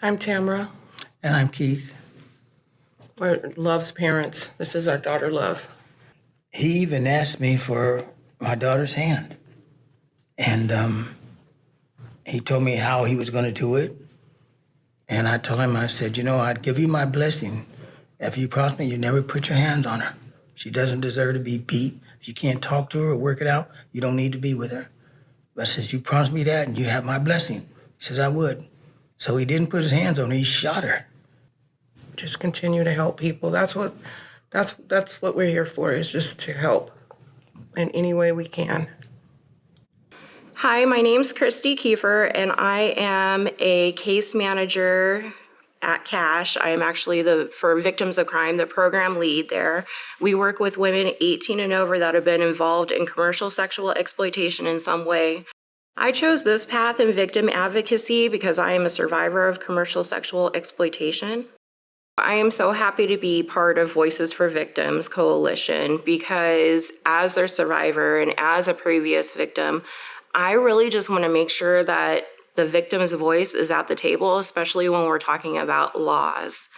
I'm Tamara. And I'm Keith. We're Love's parents. This is our daughter, Love. He even asked me for my daughter's hand. And he told me how he was going to do it. And I told him, I said, I'd give you my blessing if you promise me you never put your hands on her. She doesn't deserve to be beat. If you can't talk to her or work it out, you don't need to be with her. But I said, you promised me that and you have my blessing. He says, I would. So he didn't put his hands on her, he shot her. Just continue to help people. That's what we're here for, is just to help in any way we can. Hi, my name's Christy Kiefer, and I am a case manager at CASH. I am actually for victims of crime, the program lead there. We work with women 18 and over that have been involved in commercial sexual exploitation in some way. I chose this path in victim advocacy because I am a survivor of commercial sexual exploitation. I am so happy to be part of Voices for Victims Coalition because as a survivor and as a previous victim, I really just want to make sure that the victim's voice is at the table, especially when we're talking about laws.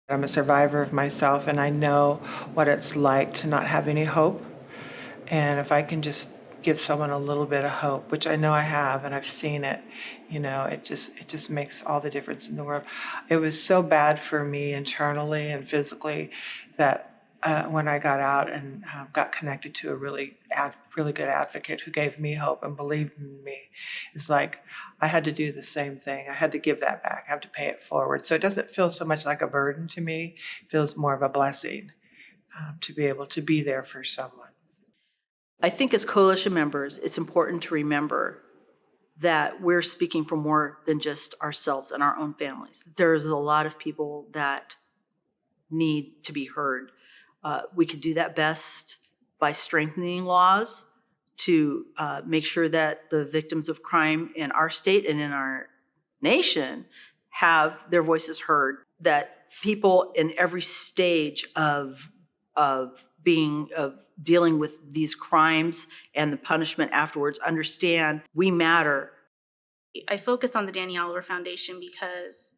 I'm a survivor of myself, and I know what it's like to not have any hope. And if I can just give someone a little bit of hope, which I know I have, and I've seen it, it just makes all the difference in the world. It was so bad for me internally and physically that when I got out and got connected to a really good advocate who gave me hope and believed in me, it's like I had to do the same thing. I had to give that back. I have to pay it forward. So it doesn't feel so much like a burden to me. It feels more of a blessing to be able to be there for someone. I think as coalition members, it's important to remember that we're speaking for more than just ourselves and our own families. There's a lot of people that need to be heard. We could do that best by strengthening laws to make sure that the victims of crime in our state and in our nation have their voices heard, that people in every stage of dealing with these crimes and the punishment afterwards understand we matter. I focus on the Danny Oliver Foundation because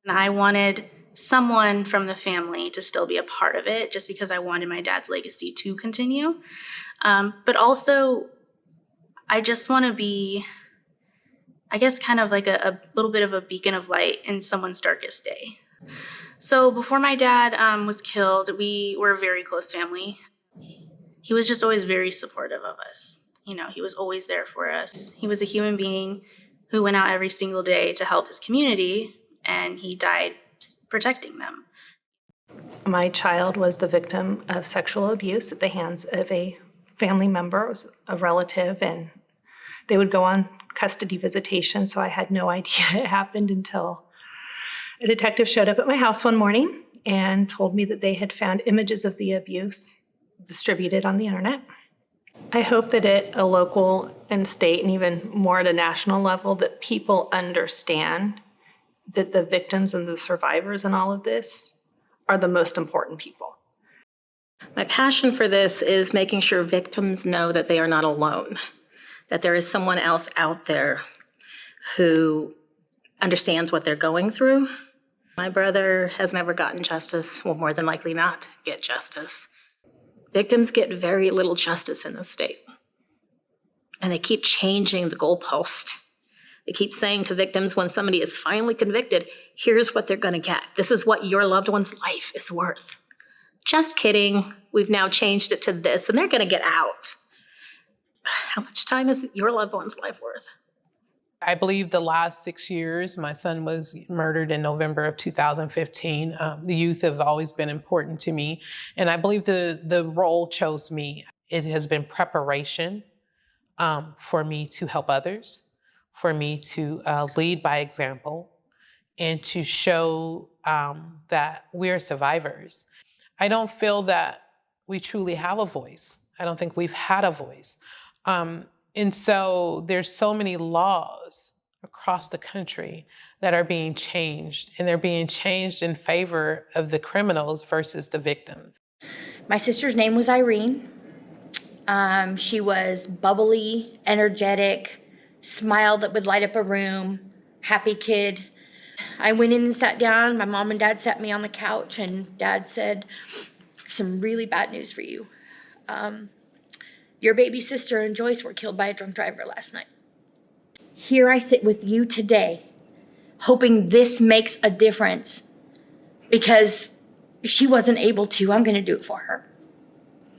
I wanted someone from the family to still be a part of it, just because I wanted my dad's legacy to continue. But also, I just want to be, I guess, kind of like a little bit of a beacon of light in someone's darkest day. So before my dad was killed, we were a very close family. He was just always very supportive of us. He was always there for us. He was a human being who went out every single day to help his community, and he died protecting them. My child was the victim of sexual abuse at the hands of a family member, it was a relative, and they would go on custody visitation, so I had no idea it happened until a detective showed up at my house one morning and told me that they had found images of the abuse distributed on the internet. I hope that at a local and state and even more at a national level that people understand that the victims and the survivors in all of this are the most important people. My passion for this is making sure victims know that they are not alone, that there is someone else out there who understands what they're going through. My brother has never gotten justice, will more than likely not get justice. Victims get very little justice in this state. And they keep changing the goalpost. They keep saying to victims when somebody is finally convicted, here's what they're gonna get. This is what your loved one's life is worth. Just kidding, we've now changed it to this and they're gonna get out. How much time is your loved one's life worth? I believe the last 6 years, my son was murdered in November of 2015. The youth have always been important to me, and I believe the role chose me. It has been preparation for me to help others, for me to lead by example, and to show that we're survivors. I don't feel that we truly have a voice. I don't think we've had a voice. And so there's so many laws across the country that are being changed, and they're being changed in favor of the criminals versus the victims. My sister's name was Irene. She was bubbly, energetic, smile that would light up a room, happy kid. I went in and sat down. My mom and dad sat me on the couch, and dad said, some really bad news for you. Your baby sister and Joyce were killed by a drunk driver last night. Here I sit with you today, hoping this makes a difference, because she wasn't able to. I'm going to do it for her.